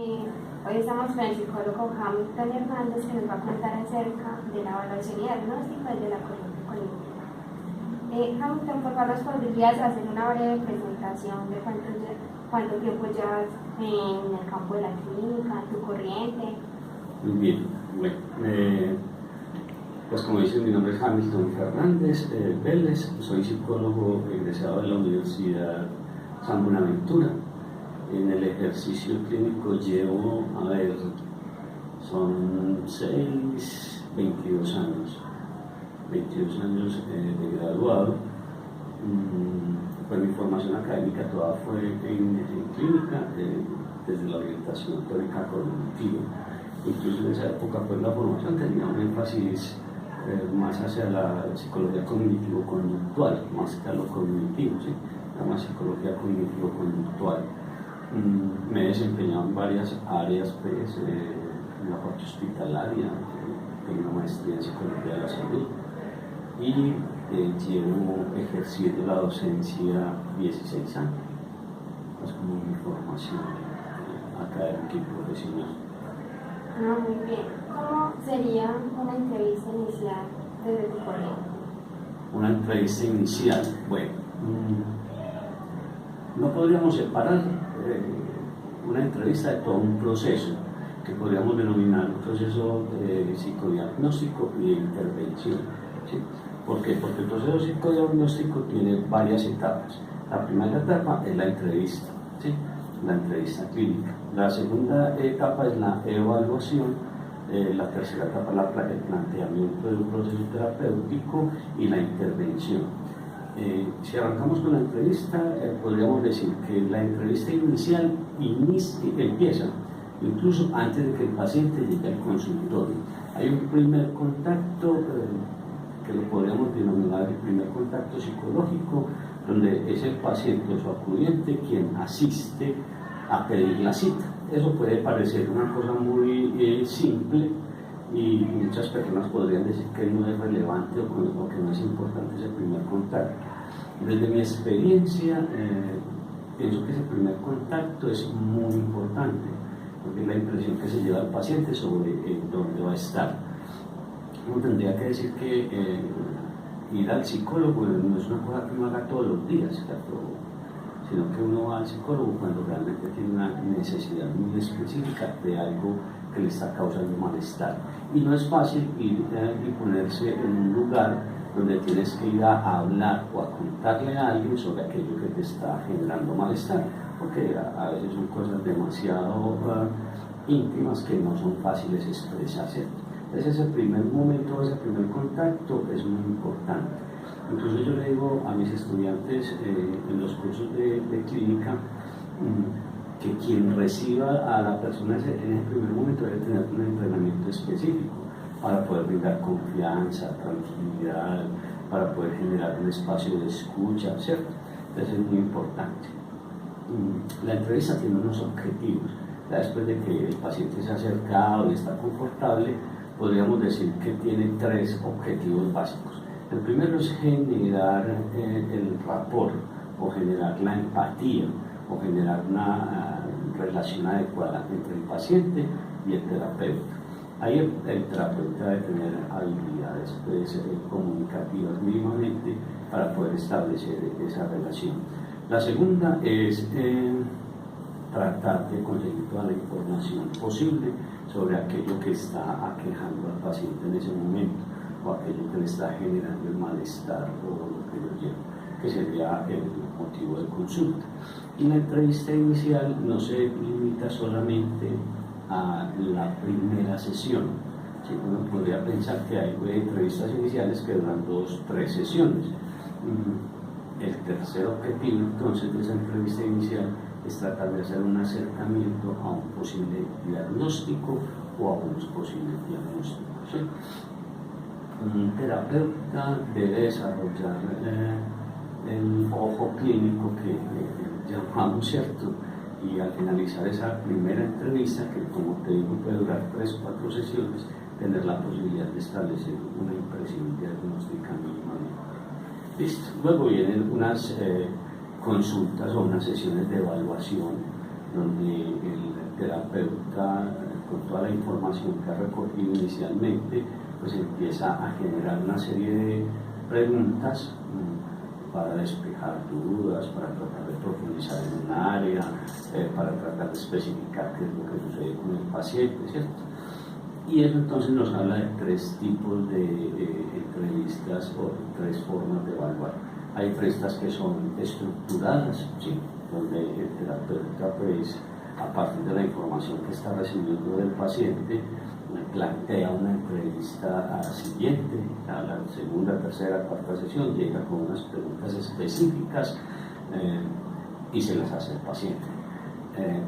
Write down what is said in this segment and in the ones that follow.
Hoy estamos con el psicólogo Hamilton Hernández, que nos va a contar acerca de la evaluación y diagnóstico de la corriente cognitiva. Hamilton, por favor, ¿nos podrías hacer una breve presentación de cuánto tiempo llevas en el campo de la clínica, tu corriente? Muy bien, bueno, pues como dicen, mi nombre es Hamilton Fernández Vélez, soy psicólogo egresado de la Universidad San Buenaventura. En el ejercicio clínico llevo, son 22 años de graduado. Pues mi formación académica toda fue en clínica, desde la orientación teórica cognitiva. Incluso en esa época pues la formación tenía un énfasis más hacia la psicología cognitivo-conductual, más que a lo cognitivo, ¿sí? Era más psicología cognitivo-conductual. Me he desempeñado en varias áreas, pues, en la parte hospitalaria, tengo una maestría en psicología de la salud y llevo ejerciendo la docencia 16 años, es como mi formación académica y profesional. Muy bien. ¿Cómo sería una entrevista inicial desde tu corriente? Una entrevista inicial, bueno, no podríamos separar una entrevista de todo un proceso que podríamos denominar un proceso psicodiagnóstico y de intervención, ¿sí? ¿Por qué? Porque el proceso psicodiagnóstico tiene varias etapas. La primera etapa es la entrevista, ¿sí? La entrevista clínica. La segunda etapa es la evaluación. La tercera etapa es el planteamiento de un proceso terapéutico y la intervención. Si arrancamos con la entrevista, podríamos decir que la entrevista inicial empieza incluso antes de que el paciente llegue al consultorio. Hay un primer contacto que lo podríamos denominar el primer contacto psicológico, donde es el paciente o su acudiente quien asiste a pedir la cita. Eso puede parecer una cosa muy simple y muchas personas podrían decir que no es relevante o que no es importante ese primer contacto. Desde mi experiencia, pienso que ese primer contacto es muy importante, porque es la impresión que se lleva al paciente sobre dónde va a estar. Uno tendría que decir que ir al psicólogo no es una cosa que uno haga todos los días, ¿cierto? Sino que uno va al psicólogo cuando realmente tiene una necesidad muy específica de algo que le está causando malestar. Y no es fácil ir y ponerse en un lugar donde tienes que ir a hablar o a contarle a alguien sobre aquello que te está generando malestar, porque a veces son cosas demasiado íntimas que no son fáciles expresarse. Entonces ese primer momento, ese primer contacto es muy importante. Incluso yo le digo a mis estudiantes en los cursos de clínica que quien reciba a la persona en el primer momento debe tener un entrenamiento específico para poder brindar confianza, tranquilidad, para poder generar un espacio de escucha, ¿cierto? Entonces es muy importante. La entrevista tiene unos objetivos. Después de que el paciente se ha acercado y está confortable, podríamos decir que tiene 3 objetivos básicos. El primero es generar el rapport o generar la empatía o generar una relación adecuada entre el paciente y el terapeuta. Ahí el terapeuta debe tener habilidades comunicativas mínimamente para poder establecer esa relación. La segunda es tratar de conseguir toda la información posible sobre aquello que está aquejando al paciente en ese momento o aquello que le está generando el malestar o lo que lo lleva, que sería el motivo de consulta. Y la entrevista inicial no se limita solamente a la primera sesión. ¿Sí? Uno podría pensar que hay entrevistas iniciales que duran 2-3 sesiones. El tercer objetivo entonces de esa entrevista inicial es tratar de hacer un acercamiento a un posible diagnóstico o a unos posibles diagnósticos, ¿sí? Un terapeuta debe desarrollar el ojo clínico que llamamos, ¿cierto? Y al finalizar esa primera entrevista, que como te digo puede durar 3-4 sesiones, tener la posibilidad de establecer una impresión diagnóstica mínimamente. Listo. Luego vienen unas consultas o unas sesiones de evaluación donde el terapeuta, con toda la información que ha recogido inicialmente, pues empieza a generar una serie de preguntas para despejar dudas, para tratar de profundizar en un área, para tratar de especificar qué es lo que sucede con el paciente, ¿cierto? Y eso entonces nos habla de tres tipos de entrevistas o tres formas de evaluar. Hay entrevistas que son estructuradas, ¿sí? Donde el terapeuta, pues, a partir de la información que está recibiendo del paciente, plantea una entrevista siguiente, a la segunda, tercera, cuarta sesión, llega con unas preguntas específicas y se las hace al paciente.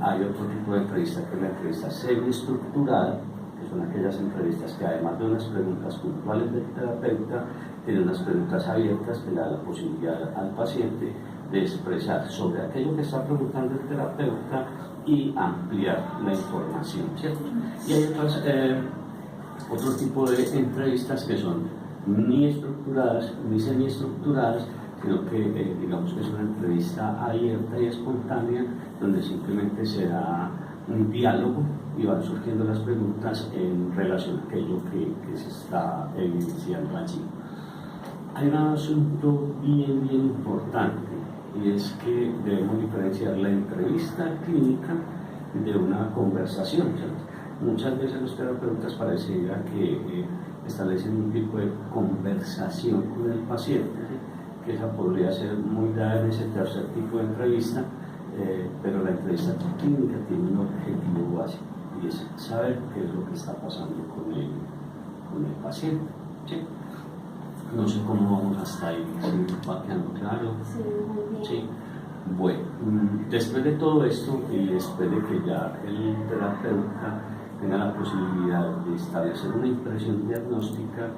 Hay otro tipo de entrevista que es la entrevista semiestructurada, que son aquellas entrevistas que además de unas preguntas puntuales del terapeuta, tienen unas preguntas abiertas que le dan la posibilidad al paciente de expresar sobre aquello que está preguntando el terapeuta y ampliar la información, ¿cierto? Y hay otro tipo de entrevistas que son ni estructuradas ni semiestructuradas, sino que digamos que es una entrevista abierta y espontánea, donde simplemente se da un diálogo y van surgiendo las preguntas en relación a aquello que se está evidenciando allí. Hay un asunto bien importante, y es que debemos diferenciar la entrevista clínica de una conversación, ¿cierto? Muchas veces los terapeutas pareciera que establecen un tipo de conversación con el paciente, ¿sí? Que esa podría ser muy dada en ese tercer tipo de entrevista, pero la entrevista clínica tiene un objetivo básico, y es saber qué es lo que está pasando con el paciente, ¿sí? No sé cómo vamos hasta ahí, ¿sí? ¿Va quedando claro? Sí, muy bien. Sí. Bueno, después de todo esto y después de que ya el terapeuta tenga la posibilidad de establecer una impresión diagnóstica,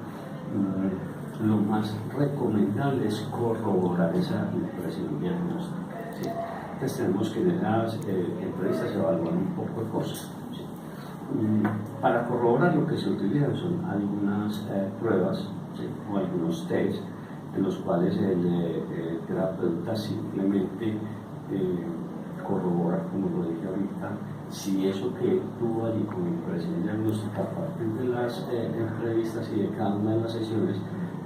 lo más recomendable es corroborar esa impresión diagnóstica, ¿sí? Entonces tenemos que en esas entrevistas evaluar un poco de cosas, ¿sí? Para corroborar lo que se utiliza son algunas pruebas, ¿sí? O algunos test en los cuales el terapeuta simplemente corrobora, como lo dije ahorita, si eso que tuvo allí como impresión diagnóstica a partir de las entrevistas y de cada una de las sesiones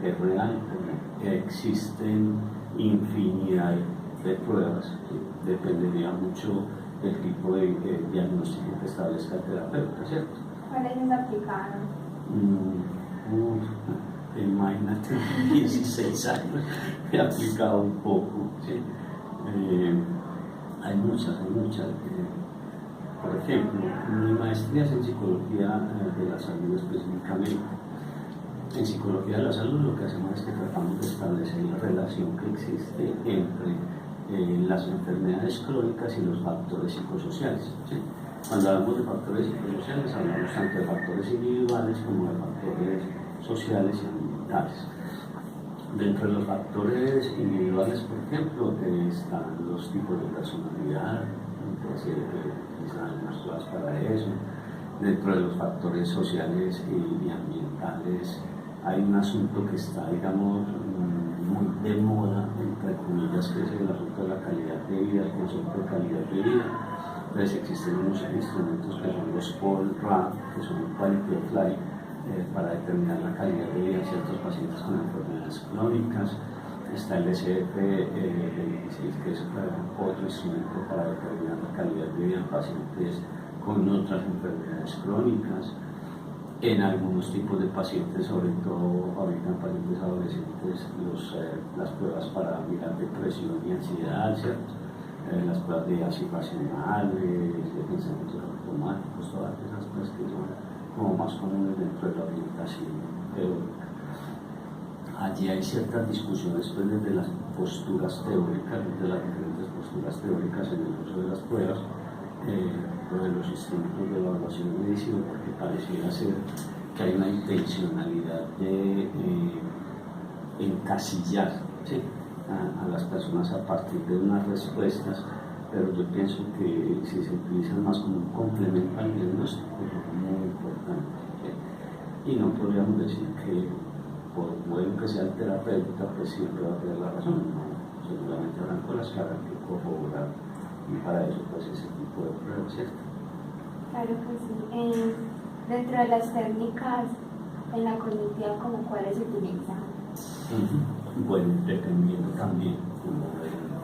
es real o no. Existen infinidad de pruebas, ¿sí? Dependería mucho del tipo de diagnóstico que establezca el terapeuta, ¿cierto? ¿Cuáles se aplicaron? Imagínate, 16 años he aplicado un poco, ¿sí? Hay muchas. Por ejemplo, mi maestría es en psicología de la salud específicamente. En psicología de la salud lo que hacemos es que tratamos de establecer la relación que existe entre las enfermedades crónicas y los factores psicosociales, ¿sí? Cuando hablamos de factores psicosociales hablamos tanto de factores individuales como de factores sociales y ambientales. Dentro de los factores individuales, por ejemplo, están los tipos de personalidad, entonces utilizan algunas pruebas para eso. Dentro de los factores sociales y ambientales hay un asunto que está, digamos, muy de moda, entre comillas, que es el asunto de la calidad de vida, el concepto de calidad de vida. Entonces existen unos instrumentos que son los POL-RA, que son Quality of Life, para determinar la calidad de vida de ciertos pacientes con enfermedades crónicas. Está el SF26, que es otro instrumento para determinar la calidad de vida en pacientes con otras enfermedades crónicas. En algunos tipos de pacientes, sobre todo ahorita en pacientes adolescentes, las pruebas para mirar depresión y ansiedad, ¿cierto? Las pruebas de asifacionales, de pensamientos automáticos, todas esas cosas que son como más comunes dentro de la orientación teórica. Allí hay ciertas discusiones pues, desde las posturas teóricas, desde las diferentes posturas teóricas en el uso de las pruebas, o de los instrumentos de evaluación de medicina, porque pareciera ser que hay una intencionalidad de encasillar, ¿sí? a las personas a partir de unas respuestas, pero yo pienso que si se utilizan más como un complemento al diagnóstico, es muy importante, ¿sí? Y no podríamos decir que por bueno que sea el terapeuta, pues siempre va a tener la razón, no, seguramente habrán cosas que habrán que corroborar, y para eso pues ese tipo de pruebas, ¿cierto? Claro que sí. Dentro de las técnicas en la cognitiva, ¿como cuáles se utilizan? Bueno, dependiendo también como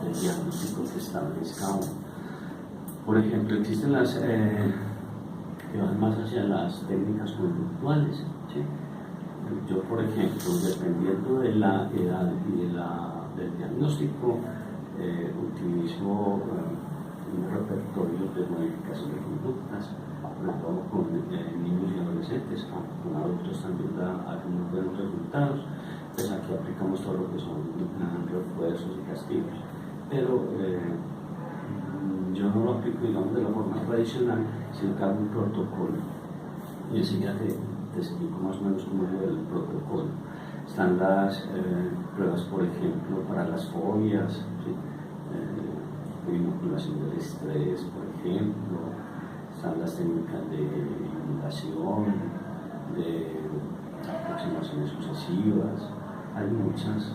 del diagnóstico que establezca uno. Por ejemplo, existen las que van más hacia las técnicas conductuales. ¿Sí? Yo, por ejemplo, dependiendo de la edad y del diagnóstico, utilizo un repertorio de modificación de conductas, sobre todo con niños y adolescentes, con adultos también da algunos buenos resultados. Pues aquí aplicamos todo lo que son refuerzos y castigos, pero yo no lo aplico, digamos, de la forma tradicional, sino que hago un protocolo. Y enseguida te explico más o menos cómo es el protocolo. Están las pruebas, por ejemplo, para las fobias, ¿sí? Vinculación del estrés, por ejemplo. Están las técnicas de inundación, de aproximaciones sucesivas. Hay muchas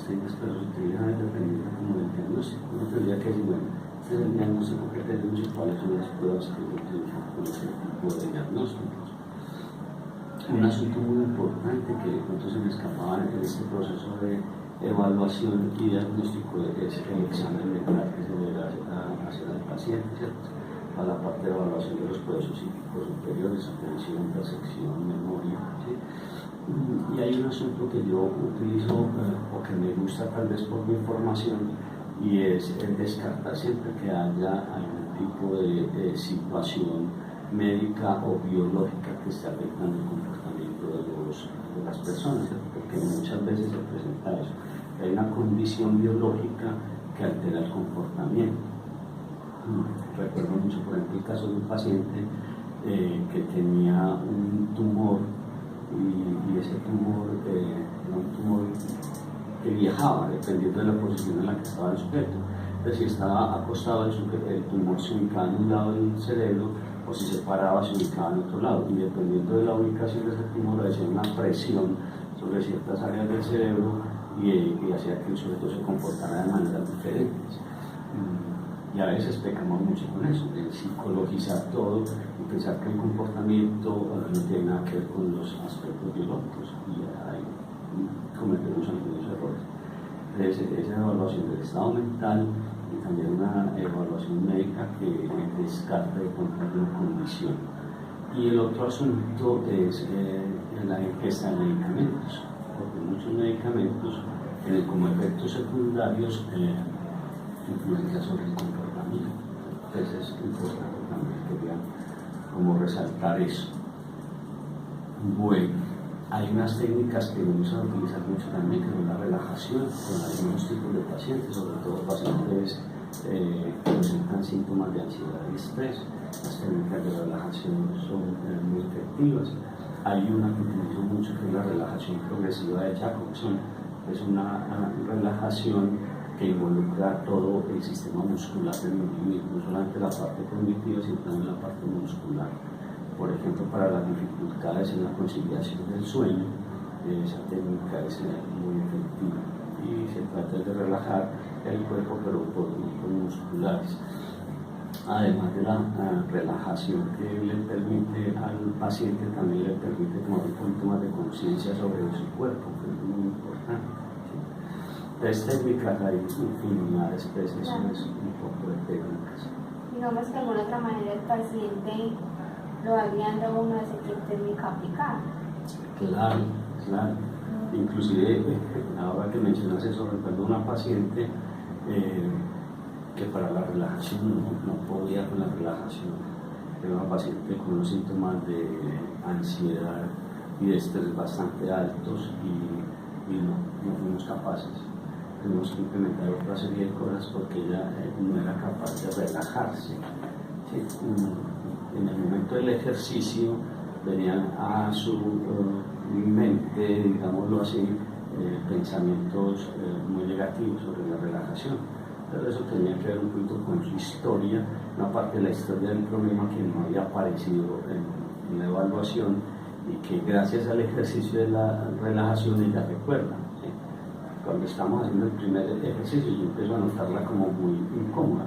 técnicas, pero se utilizan dependiendo como del diagnóstico. Uno tendría que decir, bueno, este es el diagnóstico que tenemos y cuáles son las pruebas que utilizan con ese tipo de diagnósticos. Un asunto muy importante que de pronto se me escapaba en este proceso de evaluación y diagnóstico es el examen mental que se debe hacer al paciente, ¿cierto? Para la parte de evaluación de los procesos psíquicos superiores, atención, percepción, memoria, ¿sí? Y hay un asunto que yo utilizo o que me gusta tal vez por mi formación, y es el descartar siempre que haya algún tipo de situación médica o biológica que esté afectando el comportamiento de las personas, ¿cierto? Porque muchas veces se presenta eso, que hay una condición biológica que altera el comportamiento. Recuerdo mucho, por ejemplo, el caso de un paciente que tenía un tumor y ese tumor era un tumor que viajaba dependiendo de la posición en la que estaba el sujeto. Entonces, si estaba acostado, el tumor se ubicaba en un lado del cerebro, o si se paraba, se ubicaba en otro lado. Y dependiendo de la ubicación de ese tumor, hacía una presión sobre ciertas áreas del cerebro y hacía que el sujeto se comportara de maneras diferentes. Y a veces pecamos mucho con eso, de psicologizar todo y pensar que el comportamiento no tiene nada que ver con los aspectos biológicos, y ahí cometemos algunos errores. Entonces, esa evaluación del estado mental y también una evaluación médica que descarta de pronto una condición. Y el otro asunto es la ingesta de medicamentos, porque muchos medicamentos como efectos secundarios influencia sobre el comportamiento. Entonces es importante también que vean cómo resaltar eso. Bueno, hay unas técnicas que vamos a utilizar mucho también, que son la relajación con algunos tipos de pacientes, sobre todo pacientes que presentan síntomas de ansiedad y estrés. Las técnicas de relajación son muy efectivas. Hay una que utilizo mucho, que es la relajación progresiva de Jacobson. Es una relajación que involucra todo el sistema muscular del individuo, no solamente la parte cognitiva, sino también la parte muscular. Por ejemplo, para las dificultades en la conciliación del sueño, esa técnica es muy efectiva, y se trata de relajar el cuerpo, pero por grupos musculares. Además de la relajación que le permite al paciente, también le permite tomar un poquito más de conciencia sobre su cuerpo, que es muy importante. Tres técnicas, hay infinidad de especies, claro. Es un poco de técnicas. Digamos que de alguna otra manera el paciente lo va guiando a uno hacia qué técnica aplicar. Claro. Inclusive, ahora que mencionas eso, recuerdo una paciente que para la relajación no podía con la relajación. Era una paciente con unos síntomas de ansiedad y de estrés bastante altos, y no fuimos capaces. Tenemos que implementar otra serie de cosas porque ella no era capaz de relajarse. ¿Sí? En el momento del ejercicio venían a su mente, digámoslo así, pensamientos muy negativos sobre la relajación. Pero eso tenía que ver un poquito con su historia, una parte de la historia del problema que no había aparecido en la evaluación, y que gracias al ejercicio de la relajación ella recuerda. Cuando estamos haciendo el primer ejercicio, yo empiezo a notarla como muy incómoda,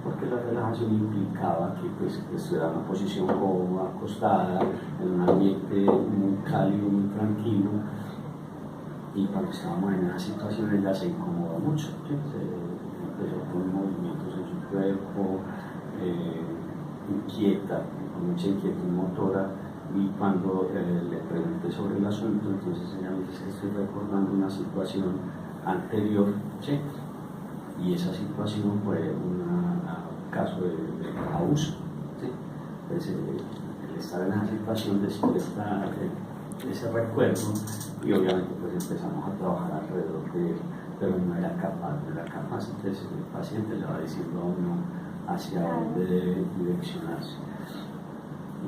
porque la relajación implicaba que pues, estuviera en una posición cómoda, acostada, en un ambiente muy cálido, muy tranquilo, y cuando estábamos en esa situación ella se incomodó mucho, ¿sí? Empezó con movimientos en su cuerpo, inquieta, con mucha inquietud motora, y cuando le pregunté sobre el asunto, entonces ella me dice que estoy recordando una situación anterior, ¿sí? Y esa situación fue un caso de abuso, ¿sí? Entonces, el estar en esa situación despierta ese recuerdo, y obviamente pues empezamos a trabajar alrededor de él, pero no era capaz, entonces el paciente le va diciendo a uno hacia dónde debe direccionarse.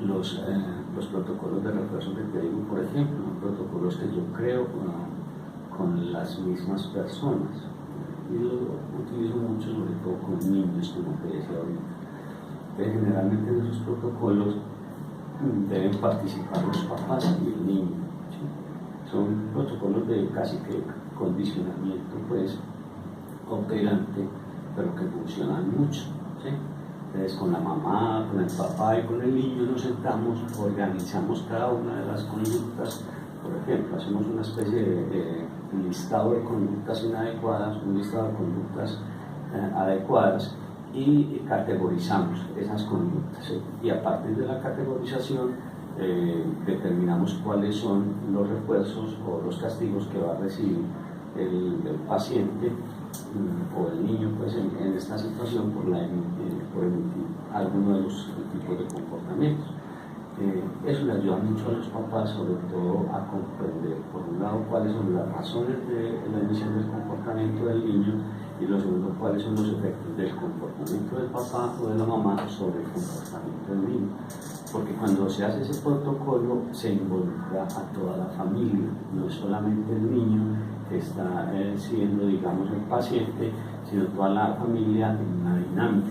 Los protocolos de refuerzo que te digo, por ejemplo, son protocolos que yo creo con las mismas personas. Y lo utilizo mucho, sobre todo con niños, como te decía ahorita. Entonces, generalmente en esos protocolos deben participar los papás y el niño, ¿sí? Son protocolos de casi que condicionamiento, pues, operante, pero que funcionan mucho, ¿sí? Entonces, con la mamá, con el papá y con el niño nos sentamos, organizamos cada una de las conductas. Por ejemplo, hacemos una especie de listado de conductas inadecuadas, un listado de conductas adecuadas, y categorizamos esas conductas, ¿sí? Y a partir de la categorización determinamos cuáles son los refuerzos o los castigos que va a recibir el paciente o el niño, pues, en esta situación por emitir alguno de los tipos de comportamientos. Eso le ayuda mucho a los papás, sobre todo a comprender, por un lado, cuáles son las razones de la emisión del comportamiento del niño, y lo segundo, cuáles son los efectos del comportamiento del papá o de la mamá sobre el comportamiento del niño. Porque cuando se hace ese protocolo se involucra a toda la familia, no es solamente el niño que está siendo, digamos, el paciente, sino toda la familia en una dinámica.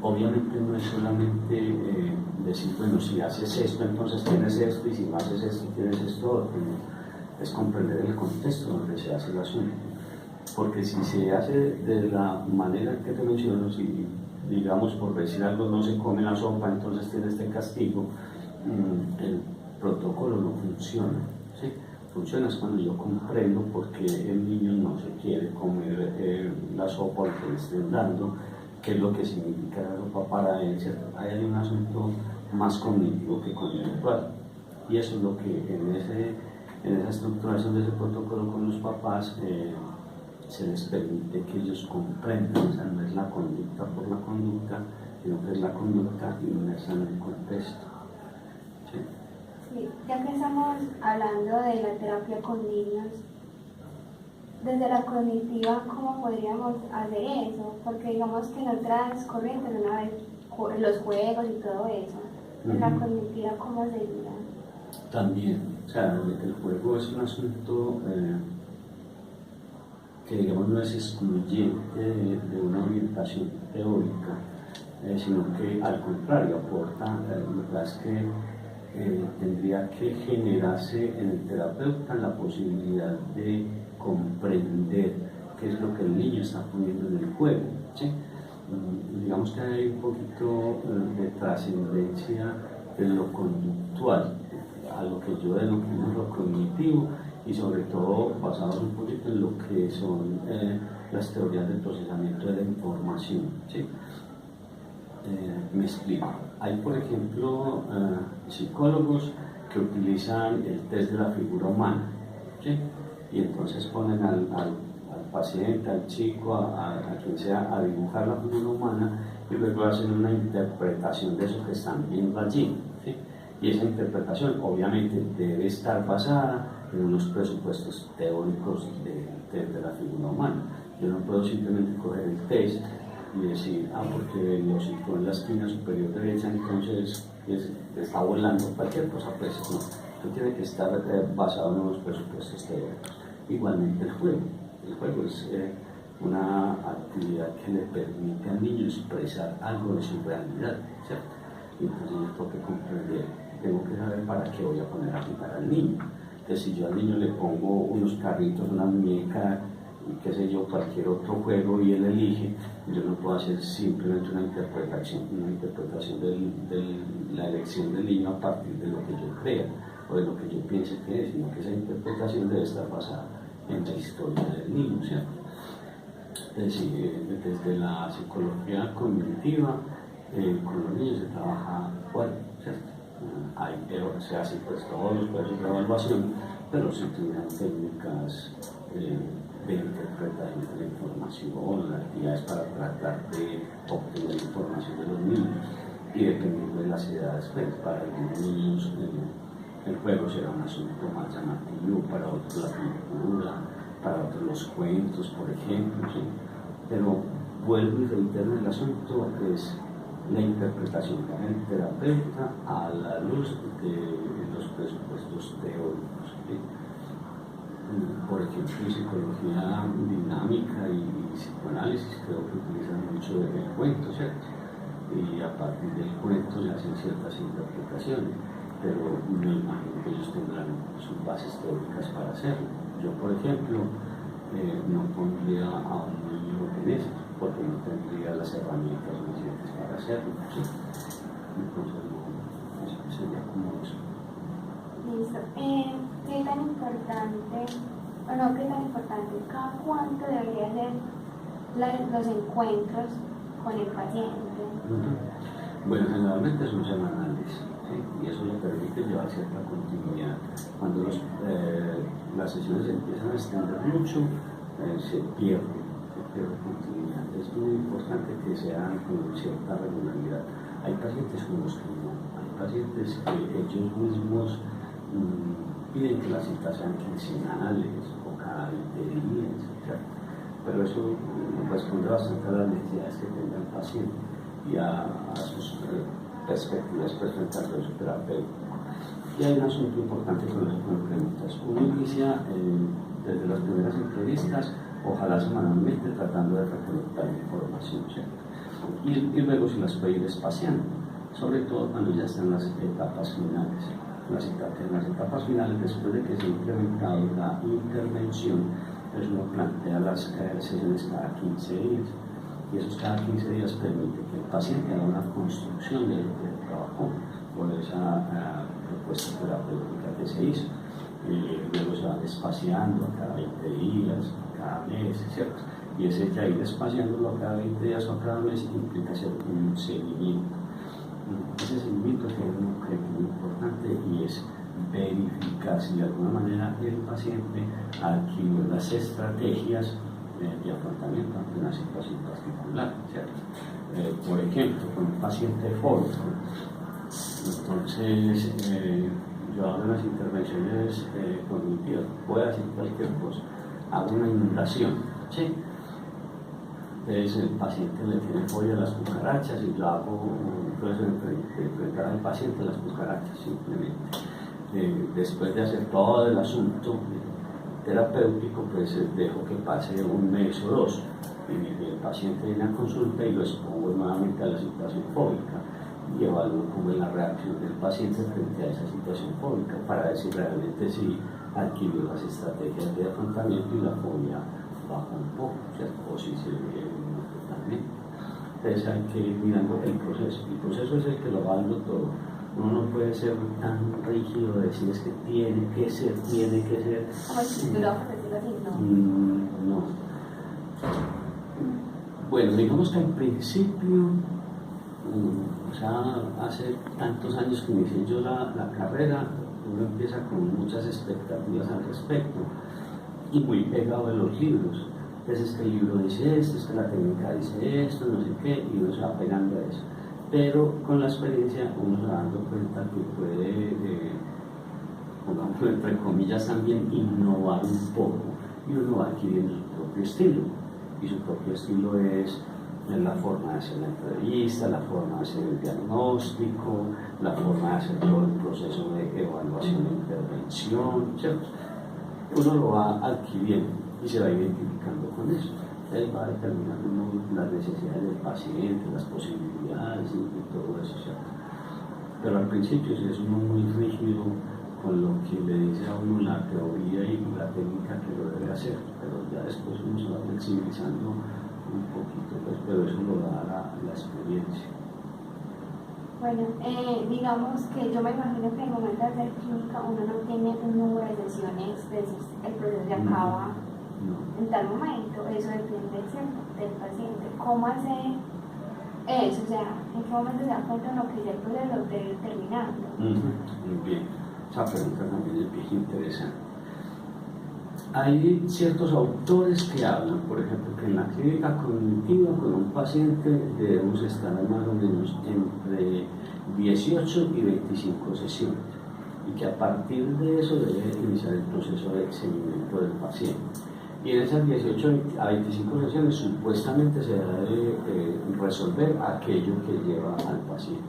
Obviamente no es solamente decir, bueno, si haces esto, entonces tienes esto, y si no haces esto, tienes esto otro. Es comprender el contexto donde se hace el asunto. Porque si se hace de la manera que te menciono, si, digamos, por decir algo, no se come la sopa, entonces tiene este castigo, el protocolo no funciona, ¿sí? Funciona es cuando yo comprendo por qué el niño no se quiere comer la sopa que le estén dando, qué es lo que significa la sopa para él, ¿cierto? Hay un asunto más cognitivo que conductual, y eso es lo que en esa estructuración de ese protocolo con los papás se les permite que ellos comprendan. O sea, no es la conducta por la conducta, sino que es la conducta inmersa en el contexto, ¿sí? Sí, ya que estamos hablando de la terapia con niños, desde la cognitiva, ¿cómo podríamos hacer eso? Porque digamos que en otras corrientes, una vez los juegos y todo eso, la cognitiva, ¿cómo sería? También, o sea, el juego es un asunto que, digamos, no es excluyente de una orientación teórica, sino que al contrario aporta, lo que tendría que generarse en el terapeuta la posibilidad de comprender qué es lo que el niño está poniendo en el juego, ¿sí? Digamos que hay un poquito de trascendencia de lo conductual a lo que yo denomino lo cognitivo, y sobre todo basados un poquito en lo que son las teorías del procesamiento de la información, ¿sí? Me explico. Hay, por ejemplo, psicólogos que utilizan el test de la figura humana, ¿sí? Y entonces ponen al paciente, al chico, a quien sea, a dibujar la figura humana, y luego hacen una interpretación de eso que están viendo allí, ¿sí? Y esa interpretación obviamente debe estar basada en unos presupuestos teóricos de la figura humana. Yo no puedo simplemente coger el test y decir, porque lo situó en la esquina superior derecha, entonces está volando cualquier cosa, pues no. Esto tiene que estar basado en unos presupuestos teóricos. Igualmente el juego es una actividad que le permite al niño expresar algo de su realidad, ¿cierto? Y entonces yo tengo que comprender, tengo que saber para qué voy a poner a jugar al niño. Entonces, si yo al niño le pongo unos carritos, una muñeca, qué sé yo, cualquier otro juego y él elige, yo no puedo hacer simplemente una interpretación de la elección del niño a partir de lo que yo crea o de lo que yo piense que es, sino que esa interpretación debe estar basada en la historia del niño, ¿cierto? Es decir, desde la psicología cognitiva, con los niños se trabaja fuerte, ¿cierto? Se hace pues todos los procesos de evaluación, pero se utilizan técnicas de interpretación de la información, actividades para tratar de obtener información de los niños, y dependiendo de las edades, pues, para algunos niños el juego será un asunto más llamativo, para otros la pintura, para otros los cuentos, por ejemplo, ¿sí? Pero vuelvo y reitero, el asunto es la interpretación del terapeuta a la luz de los presupuestos teóricos, ¿sí? Por ejemplo, en psicología dinámica y psicoanálisis creo que utilizan mucho el cuento, ¿cierto? Y a partir del cuento se hacen ciertas interpretaciones, pero me imagino que ellos tendrán sus bases teóricas para hacerlo. Yo, por ejemplo, no pondría a un niño en eso, porque no tendría las herramientas suficientes para hacerlo, ¿sí? Entonces, eso sería como eso. Listo. ¿Qué tan importante, o no qué tan importante, cada cuánto debería ser los encuentros con el paciente? Bueno, generalmente son semanales, ¿sí? Y eso le permite llevar cierta continuidad. Cuando las sesiones empiezan a extender mucho, se pierde continuidad. Es muy importante que sean con cierta regularidad. Hay pacientes con los que no, hay pacientes que ellos mismos piden que las citas sean quincenales o cada 20 días, ¿cierto? Pero eso responde bastante a las necesidades que tenga el paciente y a sus perspectivas frente al proceso terapéutico. Y hay un asunto importante con las preguntas. Uno inicia desde las primeras entrevistas, ojalá semanalmente, tratando de recolectar información, ¿cierto? Y luego se las puede ir espaciando, sobre todo cuando ya están las etapas finales. En las etapas finales, después de que se ha implementado la intervención, pues uno plantea las sesiones cada 15 días, y esos cada 15 días permite que el paciente haga una construcción de lo que trabajó por esa propuesta terapéutica que se hizo. Luego se van espaciando a cada 20 días, a cada mes, ¿cierto? Y ese ya ir espaciándolo a cada 20 días o a cada mes implica hacer un seguimiento. Ese seguimiento que uno cree que es muy importante y es verificar si de alguna manera el paciente adquirió las estrategias de afrontamiento ante una situación particular, ¿cierto? Por ejemplo, con un paciente fóbico, entonces yo hago unas intervenciones cognitivas, puedo hacer cualquier cosa, hago una inundación, ¿sí? Entonces el paciente le tiene fobia a las cucarachas y yo hago un proceso de enfrentar al paciente a las cucarachas simplemente. Después de hacer todo el asunto terapéutico, pues dejo que pase un mes o dos y el paciente viene a consulta y lo expongo nuevamente a la situación fóbica y evalúo cómo es la reacción del paciente frente a esa situación fóbica para decir realmente si adquirió las estrategias de afrontamiento y la fobia baja un poco, ¿cierto? O si se ve totalmente. Entonces hay que ir mirando el proceso. El proceso es el que lo evalúa todo. Uno no puede ser tan rígido de decir es que tiene que ser. Como estructura, por decirlo así, ¿no? No. Bueno, digamos que al principio, o sea, hace tantos años que inicié yo la carrera, uno empieza con muchas expectativas al respecto y muy pegado de los libros. Entonces es que el libro dice esto, es que la técnica dice esto, no sé qué, y uno se va pegando a eso. Pero con la experiencia uno se va dando cuenta que puede, pongámoslo entre comillas, también innovar un poco y uno va adquiriendo su propio estilo. Y su propio estilo es la forma de hacer la entrevista, la forma de hacer el diagnóstico, la forma de hacer todo el proceso de evaluación e intervención, ¿cierto? Uno lo va adquiriendo y se va identificando con eso. Él va determinando las necesidades del paciente, las posibilidades y todo eso, ¿cierto? Pero al principio si es uno muy rígido con lo que le dice a uno la teoría y la técnica que lo debe hacer, pero ya después uno se va flexibilizando un poquito, pues, pero eso lo da la experiencia. Bueno, digamos que yo me imagino que en el momento de hacer clínica uno no tiene un número de sesiones, el proceso se acaba en tal momento, eso depende del paciente. ¿Cómo hace eso? O sea, ¿en qué momento se da cuenta uno que ya el proceso debe ir terminando? Muy bien, esa pregunta también es bien interesante. Hay ciertos autores que hablan, por ejemplo, que en la clínica cognitiva con un paciente debemos estar más o menos entre 18 y 25 sesiones y que a partir de eso debe iniciar el proceso de seguimiento del paciente. Y en esas 18 a 25 sesiones supuestamente se debe resolver aquello que lleva al paciente,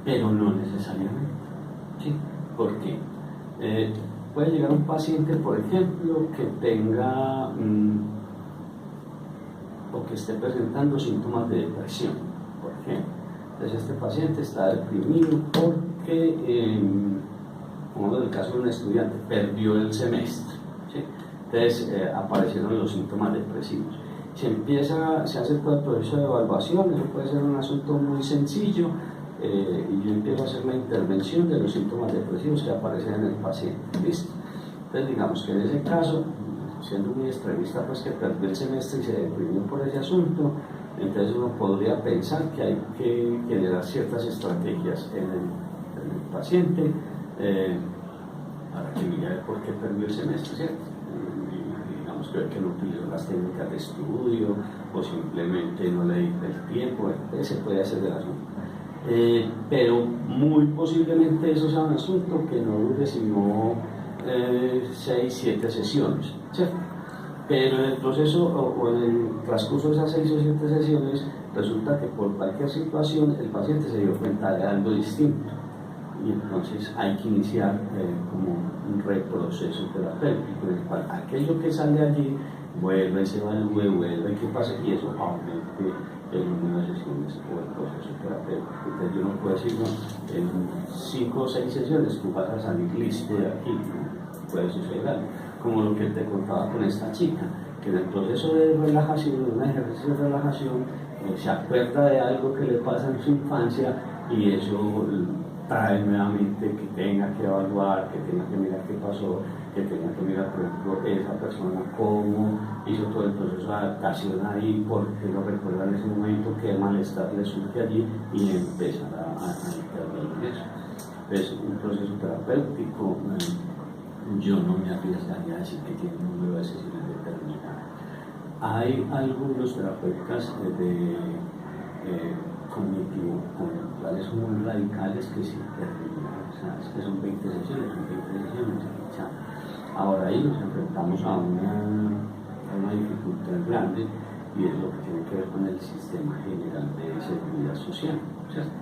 pero no necesariamente. ¿Sí? ¿Por qué? Puede llegar un paciente, por ejemplo, que tenga o que esté presentando síntomas de depresión, por ejemplo. Entonces este paciente está deprimido porque, como en el caso de un estudiante, perdió el semestre. ¿Sí? Entonces aparecieron los síntomas depresivos. Se hace todo el proceso de evaluación, eso puede ser un asunto muy sencillo, y yo empiezo a hacer la intervención de los síntomas depresivos que aparecen en el paciente. ¿Listo? Entonces digamos que en ese caso, siendo muy extremista, pues que perdió el semestre y se deprimió por ese asunto, entonces uno podría pensar que hay que generar ciertas estrategias en el paciente para que mire por qué perdió el semestre, ¿cierto? Digamos que no utilizó las técnicas de estudio o simplemente no le dedica el tiempo, se puede hacer del asunto. Pero muy posiblemente eso sea un asunto que no dure sino 6-7 sesiones, ¿cierto? Pero en el proceso o en el transcurso de esas 6 o 7 sesiones resulta que por cualquier situación el paciente se dio cuenta de algo distinto y entonces hay que iniciar como un reproceso terapéutico en el cual aquello que sale allí vuelve, se evalúe, vuelve, ¿qué pasa? Y eso aumente el número de sesiones o el proceso terapéutico. Entonces yo no puedo decir, no, en 5 o 6 sesiones tú vas a salir listo de aquí, ¿no? Puede suceder algo, como lo que te contaba con esta chica, que en el proceso de relajación, en un ejercicio de relajación, se acuerda de algo que le pasa en su infancia y eso trae nuevamente que tenga que evaluar, que tenga que mirar qué pasó, que tenga que mirar, por ejemplo, esa persona cómo hizo todo el proceso de adaptación ahí, porque lo recuerda en ese momento, qué malestar le surge allí y empezar a intervenir eso. Es un proceso terapéutico. Yo no me arriesgaría a decir que tiene un número de sesiones determinado. Hay algunos terapeutas cognitivo conductuales son muy radicales que se terminan, o sea, es que son 20 sesiones, ya. Ahora ahí nos enfrentamos a una dificultad grande y es lo que tiene que ver con el sistema general de seguridad social, ¿cierto?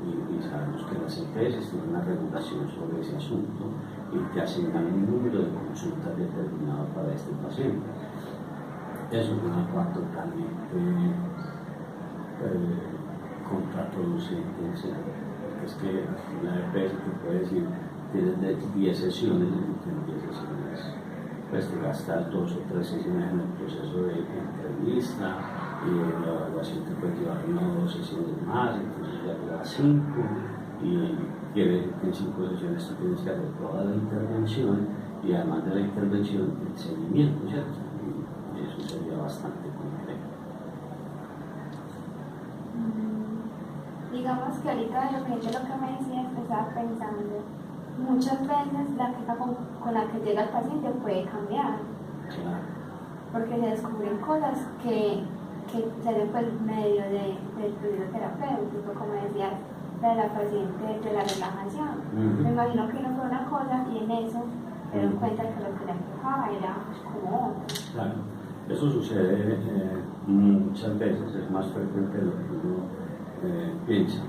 Y sabemos que las EPS tienen una regulación sobre ese asunto y te asignan un número de consultas determinado para este paciente. Eso es una cosa totalmente contraproducente, porque es que la EPS te puede decir, tienes de 10 sesiones, tienes 10 sesiones, pues te gastas 2 o 3 sesiones en el proceso de entrevista y la evaluación te puede llevar 1 o 2 sesiones más, entonces ya te das 5 y quiere que en 5 sesiones tú tienes que hacer toda la intervención y además de la intervención el seguimiento, ¿cierto? Y eso sería bastante complejo. Digamos que ahorita de lo que me decías, estaba pensando, muchas veces la queja con la que llega el paciente puede cambiar, Claro. porque se descubren cosas que se ven por medio del proceso terapéutico, como decías, de la paciente de la relajación. Me imagino que no fue una cosa y en eso se dieron cuenta que lo que la quejaba era como otra. Claro, eso sucede muchas veces, es más frecuente de lo que uno piensa.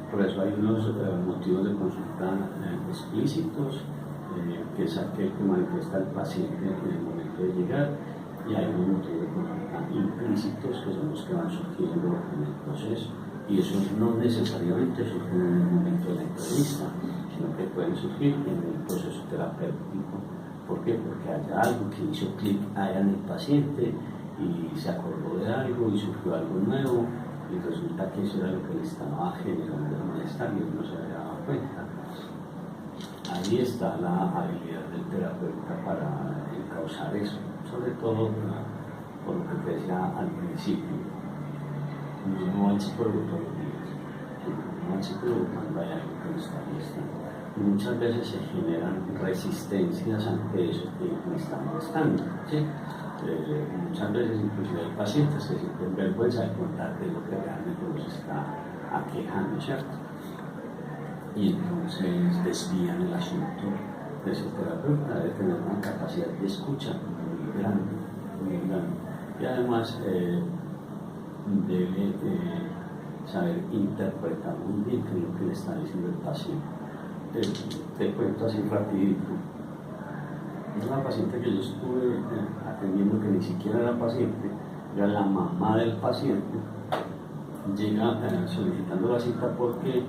Por eso hay unos motivos de consulta explícitos, que es aquel que manifiesta el paciente en el momento de llegar, y hay unos motivos de consulta implícitos que son los que van surgiendo en el proceso, y esos no necesariamente surgen en el momento de la entrevista, sino que pueden puede surgir en el proceso terapéutico. ¿Por qué? Porque haya algo que hizo clic allá en el paciente y se acordó de algo y surgió algo nuevo y resulta que eso era lo que le estaba generando el malestar y él no se había dado cuenta. Ahí está la habilidad del terapeuta para encauzar eso, sobre todo por lo que te decía al principio. No al psicólogo todos los días, no al psicólogo cuando hay algo que no está molestando. Muchas veces se generan resistencias ante eso que me está molestando. ¿Sí? Muchas veces inclusive hay pacientes que sienten vergüenza de contar de lo que realmente los está aquejando, ¿cierto? Y entonces desvían el asunto de ese terapeuta, debe tener una capacidad de escucha muy grande, muy grande. Y además debe saber interpretar muy bien qué es lo que le está diciendo el paciente. Te cuento así rapidito. Una paciente que yo estuve atendiendo, que ni siquiera era paciente, era la mamá del paciente, llega solicitando la cita porque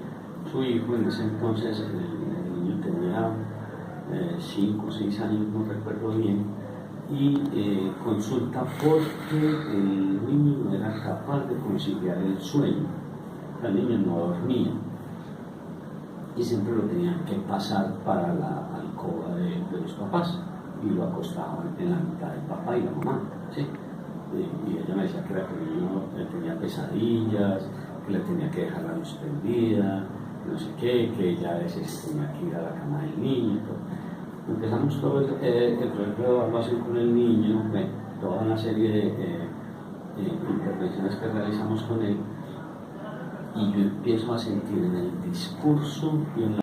su hijo en ese entonces, el niño tenía 5 o 6 años, no recuerdo bien, y consulta porque el niño no era capaz de conciliar el sueño, el niño no dormía y siempre lo tenían que pasar para la alcoba de los papás y lo acostaban en la mitad del papá y la mamá, ¿sí? Y ella me decía que era que el niño tenía pesadillas, que le tenía que dejar la luz prendida, no sé qué, que ella a veces tenía que ir a la cama del niño. Empezamos todo el proceso de evaluación con el niño, toda una serie de intervenciones que realizamos con él, y yo empiezo a sentir en el discurso y en la